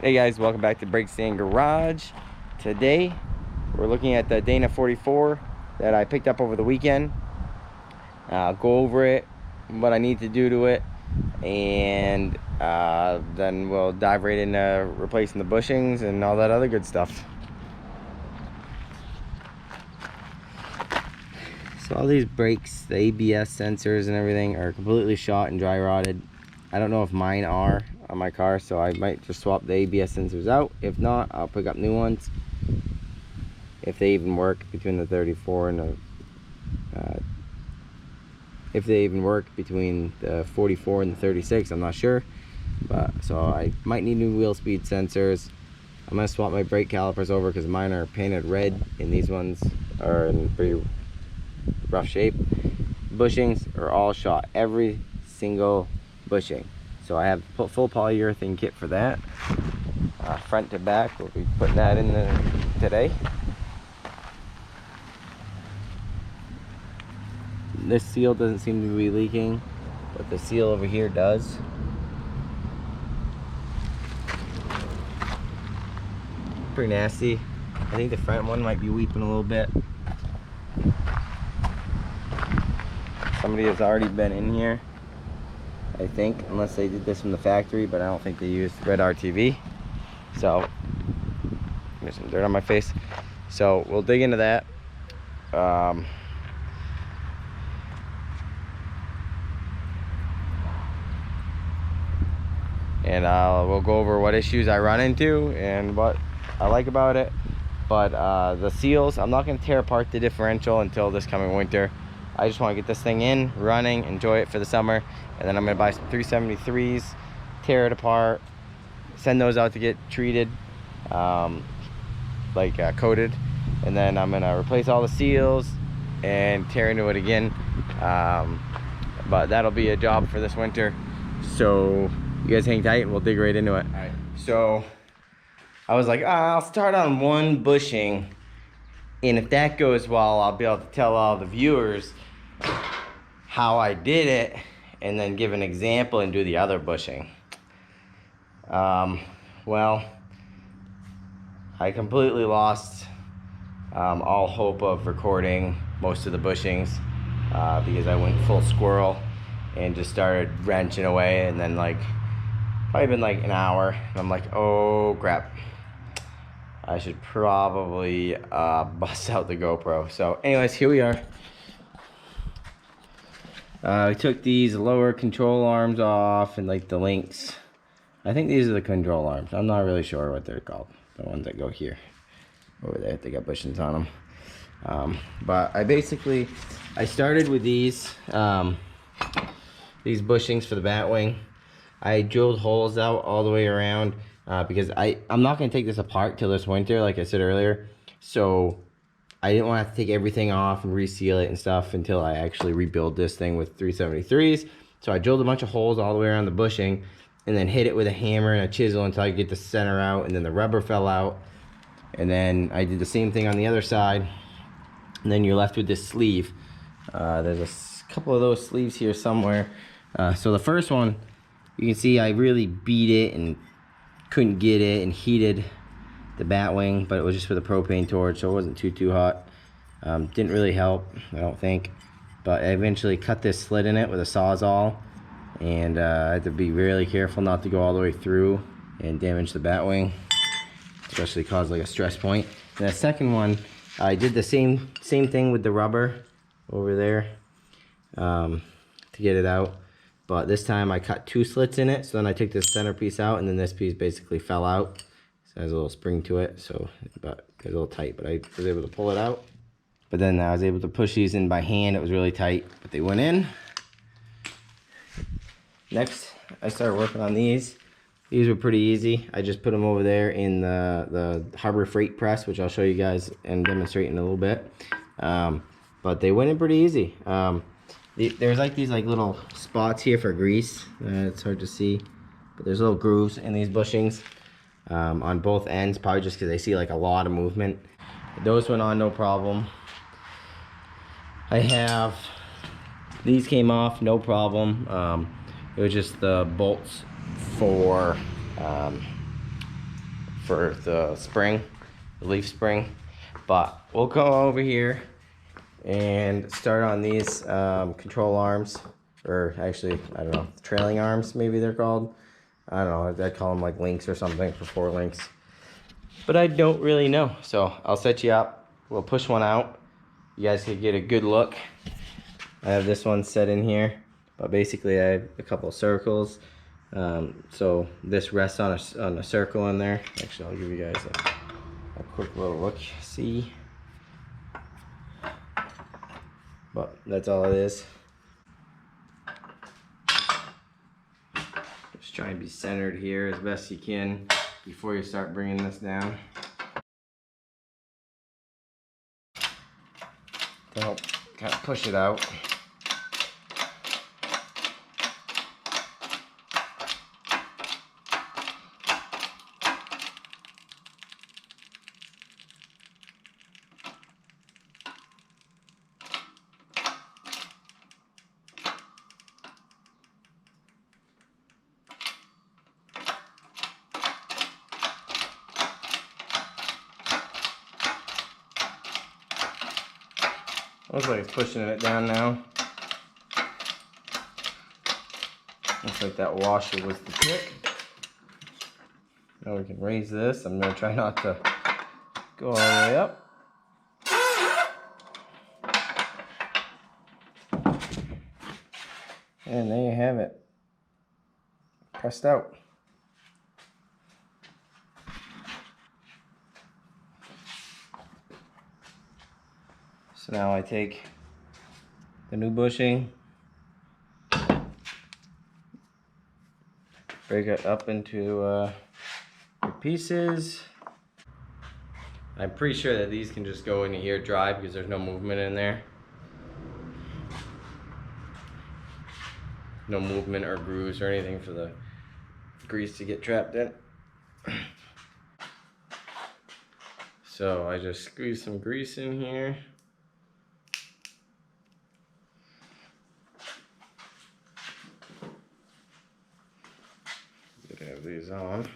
Hey guys, welcome back to Brake Stand Garage. Today we're looking at the Dana 44 that I picked up over the weekend. I'll go over it, what I need to do to it, and then we'll dive right into replacing the bushings and all that other good stuff. So all these brakes, the ABS sensors and everything are completely shot and dry rotted. I don't know if mine are on my car, so I might just swap the ABS sensors out. If not, I'll pick up new ones. If they even work between the 34 and the if they even work between the 44 and the 36, I'm not sure. But so I might need new wheel speed sensors. I'm gonna swap my brake calipers over because mine are painted red and these ones are in pretty rough shape. Bushings are all shot, every single bushing. So I have full polyurethane kit for that. Front to back, we'll be putting that in today. This seal doesn't seem to be leaking, but the seal over here does. Pretty nasty. I think the front one might be weeping a little bit. Somebody has already been in here, I think, unless they did this from the factory, but I don't think they used red RTV. So there's some dirt on my face. So we'll dig into that. And we'll go over what issues I run into and what I like about it. But the seals, I'm not going to tear apart the differential until this coming winter. I just want to get this thing in, running, enjoy it for the summer. And then I'm going to buy some 373s, tear it apart, send those out to get treated, coated. And then I'm going to replace all the seals and tear into it again. But that'll be a job for this winter. So you guys hang tight and we'll dig right into it. All right. So I was like, I'll start on one bushing, and if that goes well, I'll be able to tell all the viewers how I did it and then give an example and do the other bushing. Well, I completely lost all hope of recording most of the bushings because I went full squirrel and just started wrenching away, and then probably been like an hour and I'm like, oh crap, I should probably bust out the GoPro. So anyways, here we are. We took these lower control arms off and the links. I think these are the control arms. I'm not really sure what they're called. The ones that go here. Over there, they got bushings on them. But I started with these bushings for the Batwing. I drilled holes out all the way around because I'm not going to take this apart till this winter, like I said earlier. So I didn't want to have to take everything off and reseal it and stuff until I actually rebuild this thing with 373s. So I drilled a bunch of holes all the way around the bushing and then hit it with a hammer and a chisel until I could get the center out, and then the rubber fell out. And then I did the same thing on the other side. And then you're left with this sleeve. There's a couple of those sleeves here somewhere. So the first one, you can see I really beat it and couldn't get it and heated the Batwing, but it was just with a propane torch, so it wasn't too hot. Didn't really help, I don't think. But I eventually cut this slit in it with a Sawzall, and I had to be really careful not to go all the way through and damage the Batwing, especially cause a stress point. And the second one, I did the same thing with the rubber over there to get it out. But this time I cut 2 slits in it, so then I took this centerpiece out, and then this piece basically fell out. So it has a little spring to it, but it was a little tight, but I was able to pull it out. But then I was able to push these in by hand. It was really tight, but they went in. Next, I started working on these. These were pretty easy. I just put them over there in the Harbor Freight press, which I'll show you guys and demonstrate in a little bit. But they went in pretty easy. There's these little spots here for grease. It's hard to see, but there's little grooves in these bushings on both ends, probably just because I see a lot of movement. Those went on no problem. These came off no problem. It was just the bolts for for the spring, the leaf spring. But we'll go over here and start on these control arms, or actually, I don't know, trailing arms maybe they're called. I don't know, I'd call them like links or something for 4 links. But I don't really know. So I'll set you up. We'll push one out. You guys can get a good look. I have this one set in here, but basically I have a couple of circles. So this rests on a circle in there. Actually, I'll give you guys a quick little look. See? But that's all it is. Just try and be centered here as best you can before you start bringing this down. To help kind of push it out. Looks like it's pushing it down now. Looks like that washer was the trick. Now we can raise this. I'm going to try not to go all the way up. And there you have it. Pressed out. So now I take the new bushing, break it up into pieces. I'm pretty sure that these can just go into here dry because there's no movement in there. No movement or grooves or anything for the grease to get trapped in. So I just squeeze some grease in here. Have these on.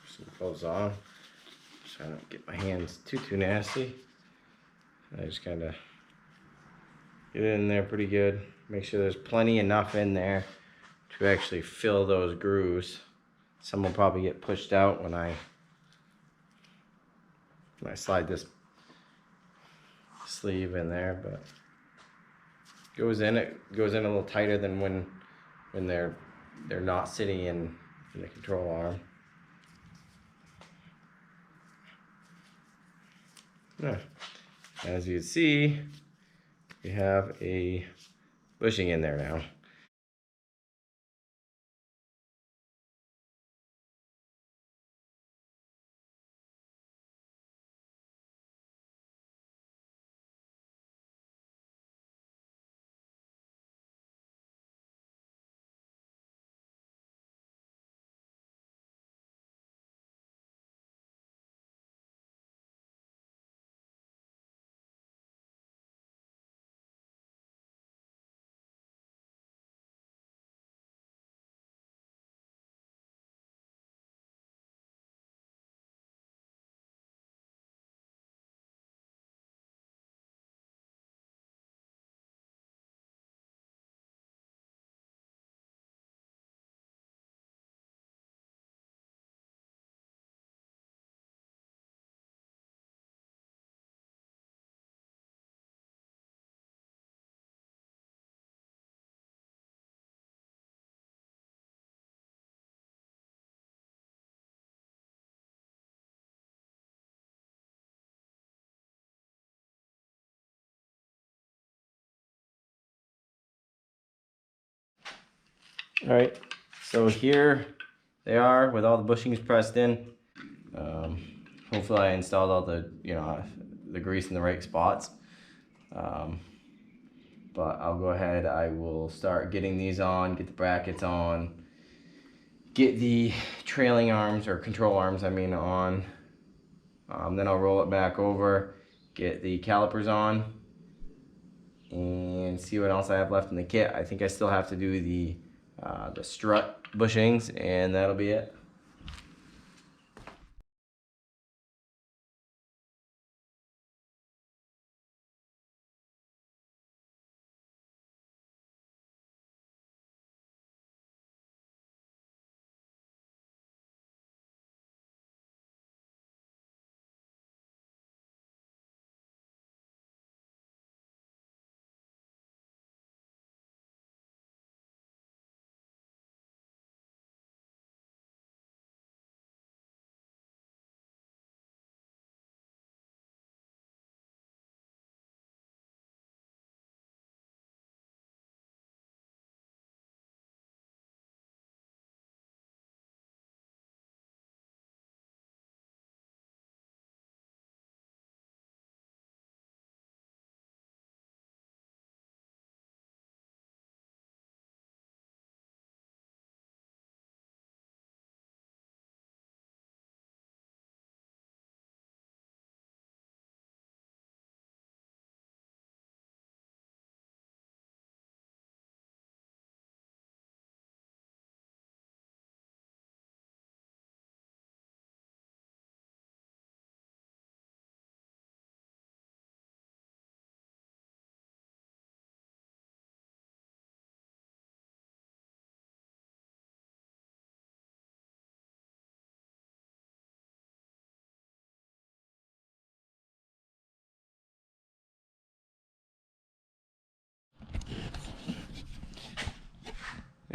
Some gloves on. Just trying to get my hands too nasty. I just kind of get it in there pretty good. Make sure there's plenty enough in there to actually fill those grooves. Some will probably get pushed out when I slide this sleeve in there, but it goes in a little tighter than when they're not sitting in the control arm. Yeah. As you can see, we have a bushing in there now. All right, so here they are with all the bushings pressed in. Hopefully I installed all the, the grease in the right spots. But I'll go ahead, I will start getting these on, get the brackets on, get the trailing arms, or control arms I mean, on. Then I'll roll it back over, get the calipers on, and see what else I have left in the kit. I think I still have to do the strut bushings, and that'll be it.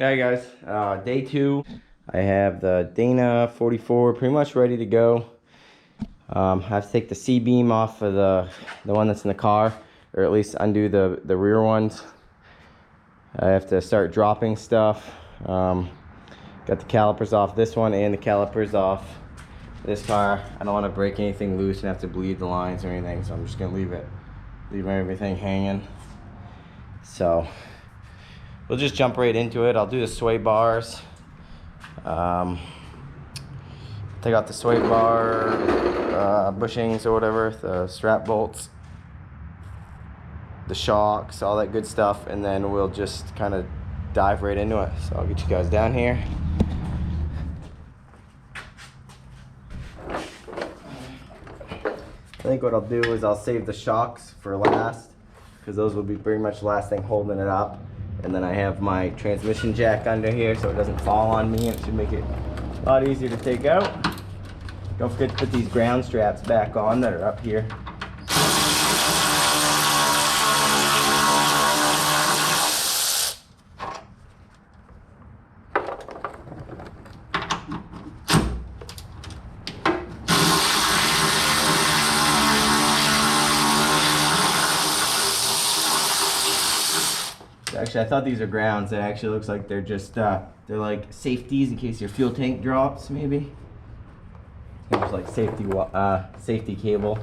Yeah, guys, day 2. I have the Dana 44 pretty much ready to go. I have to take the C-beam off of the one that's in the car, or at least undo the rear ones. I have to start dropping stuff. Got the calipers off this one and the calipers off this car. I don't want to break anything loose and have to bleed the lines or anything, so I'm just gonna leave everything hanging. So we'll just jump right into it. I'll do the sway bars. Take out the sway bar, bushings or whatever, the strap bolts, the shocks, all that good stuff, and then we'll just kind of dive right into it. So I'll get you guys down here. I think what I'll do is I'll save the shocks for last, because those will be pretty much the last thing holding it up. And then I have my transmission jack under here so it doesn't fall on me, and it should make it a lot easier to take out. Don't forget to put these ground straps back on that are up here. Actually, I thought these are grounds. It actually looks like they're just, they're like safeties in case your fuel tank drops, maybe. There's like safety cable.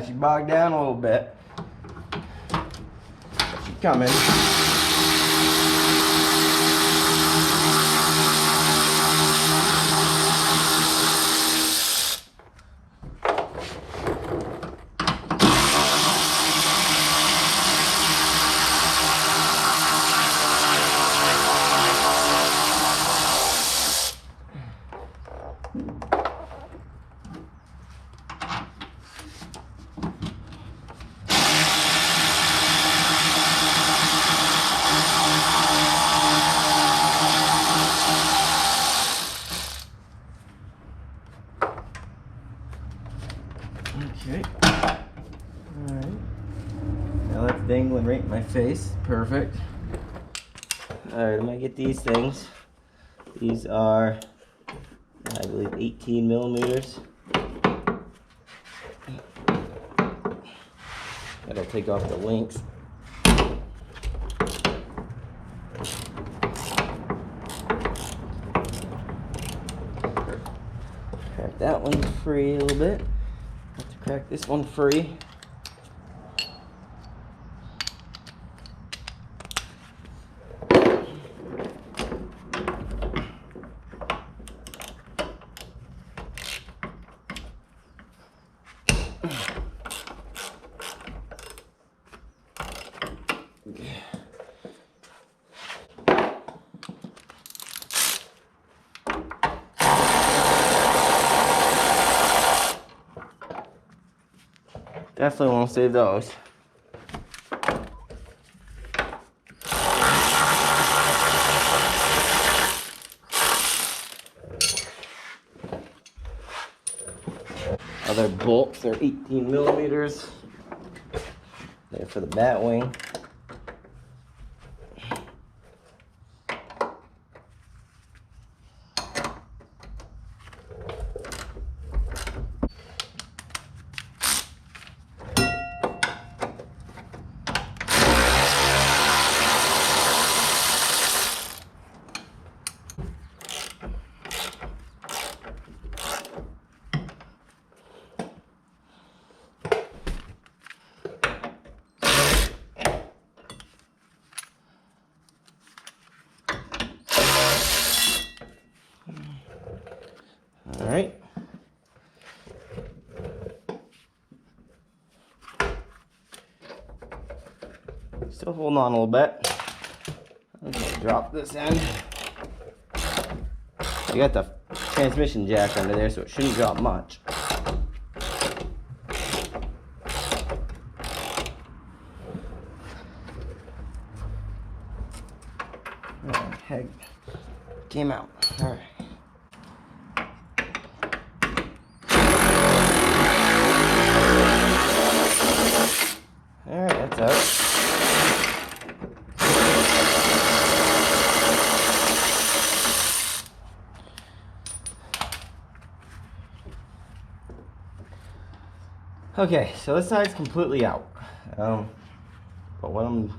She bogged down a little bit. She's coming. Okay. Alright. Now that's dangling right in my face. Perfect. Alright, I'm gonna get these things. These are, I believe, 18 millimeters. That'll take off the links. Crack that one free a little bit. Have to crack this one free. Definitely won't save those. Other bolts, they're 18 millimeters. They're for the bat wing. still holding on a little bit. Okay, drop this end. You got the transmission jack under there, so it shouldn't drop much. Oh, heck, came out. All right. All right, that's out. Okay, so this side's completely out. But what I'm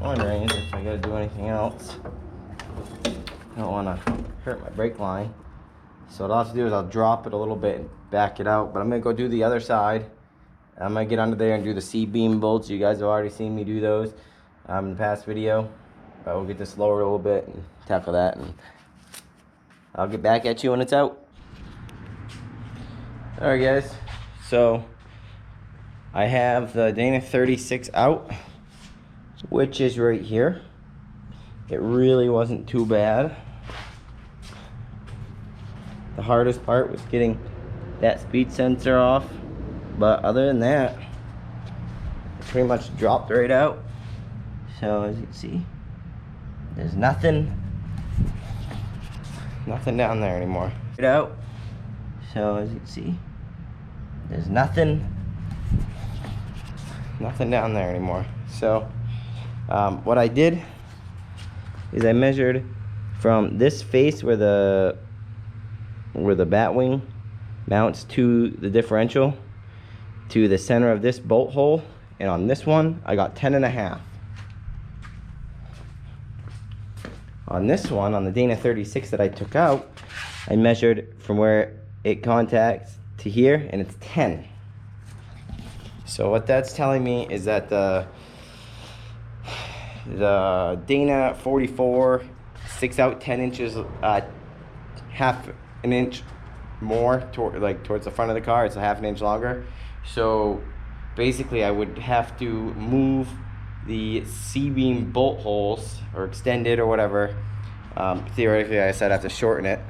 wondering is if I gotta do anything else. I don't wanna hurt my brake line. So what I'll have to do is I'll drop it a little bit and back it out, but I'm gonna go do the other side. I'm gonna get under there and do the C-beam bolts. You guys have already seen me do those in the past video. But we'll get this lowered a little bit and tackle that, and I'll get back at you when it's out. Alright guys, so I have the Dana 36 out, which is right here. It really wasn't too bad. The hardest part was getting that speed sensor off, but other than that, it pretty much dropped right out. So as you can see, there's nothing down there anymore. Right out. So as you can see, there's nothing down there anymore. So what I did is I measured from this face where the bat wing mounts to the differential to the center of this bolt hole, and on this one I got 10.5. On this one, on the Dana 36 that I took out, I measured from where it contacts to here, and it's 10. So what that's telling me is that the Dana 44 sticks out 10 inches, half an inch more towards the front of the car. It's a half an inch longer. So basically I would have to move the C-beam bolt holes or extend it or whatever. Theoretically, I said I have to shorten it.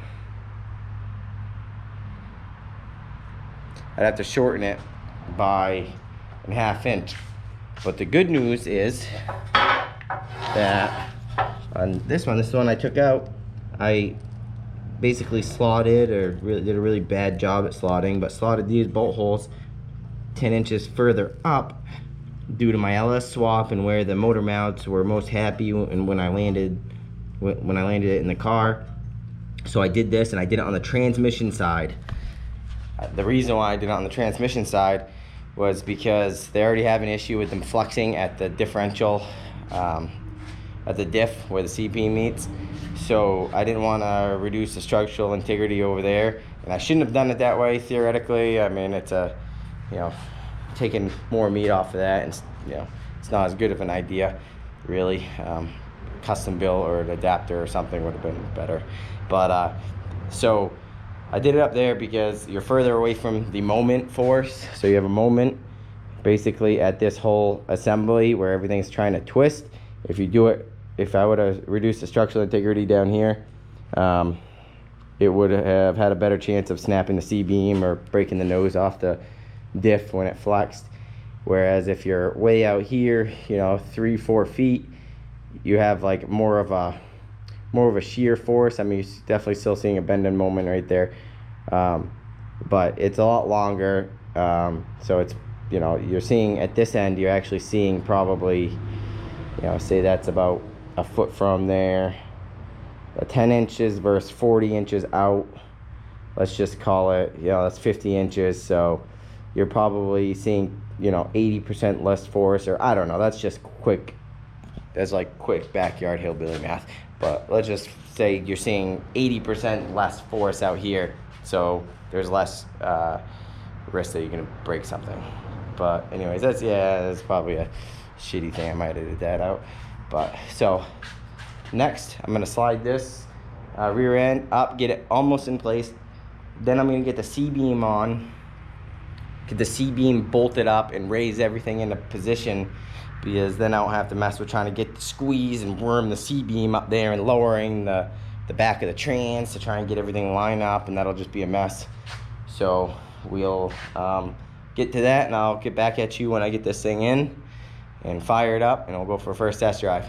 I'd have to shorten it by a half inch. But the good news is that on this one I took out, I basically slotted, or did a really bad job at slotting, but slotted these bolt holes 10 inches further up due to my LS swap and where the motor mounts were most happy and when I landed it in the car. So I did this, and I did it on the transmission side. The reason why I did it on the transmission side was because they already have an issue with them flexing at the differential, at the diff where the C-beam meets. So I didn't want to reduce the structural integrity over there, and I shouldn't have done it that way theoretically. I mean, it's taking more meat off of that, and it's not as good of an idea really. Custom build or an adapter or something would have been better, but so I did it up there because you're further away from the moment force. So you have a moment basically at this whole assembly where everything's trying to twist. If I would have reduced the structural integrity down here, it would have had a better chance of snapping the C-beam or breaking the nose off the diff when it flexed. Whereas if you're way out here, 3-4 feet, you have like more of a shear force. I mean, you're definitely still seeing a bend in moment right there, but it's a lot longer. So it's, you're seeing at this end, you're actually seeing probably, say that's about a foot from there, 10 inches versus 40 inches out. Let's just call it, that's 50 inches. So you're probably seeing, 80% less force, or I don't know. That's just quick. That's like quick backyard hillbilly math. But let's just say you're seeing 80% less force out here, so there's less risk that you're gonna break something. But anyways, that's probably a shitty thing. I might edit that out. But so next, I'm gonna slide this rear end up, get it almost in place. Then I'm gonna get the C-beam on, get the C-beam bolted up, and raise everything into position because then I don't have to mess with trying to get the squeeze and worm the C-beam up there and lowering the back of the trans to try and get everything lined up, and that'll just be a mess. So we'll get to that, and I'll get back at you when I get this thing in and fire it up, and we'll go for a first test drive.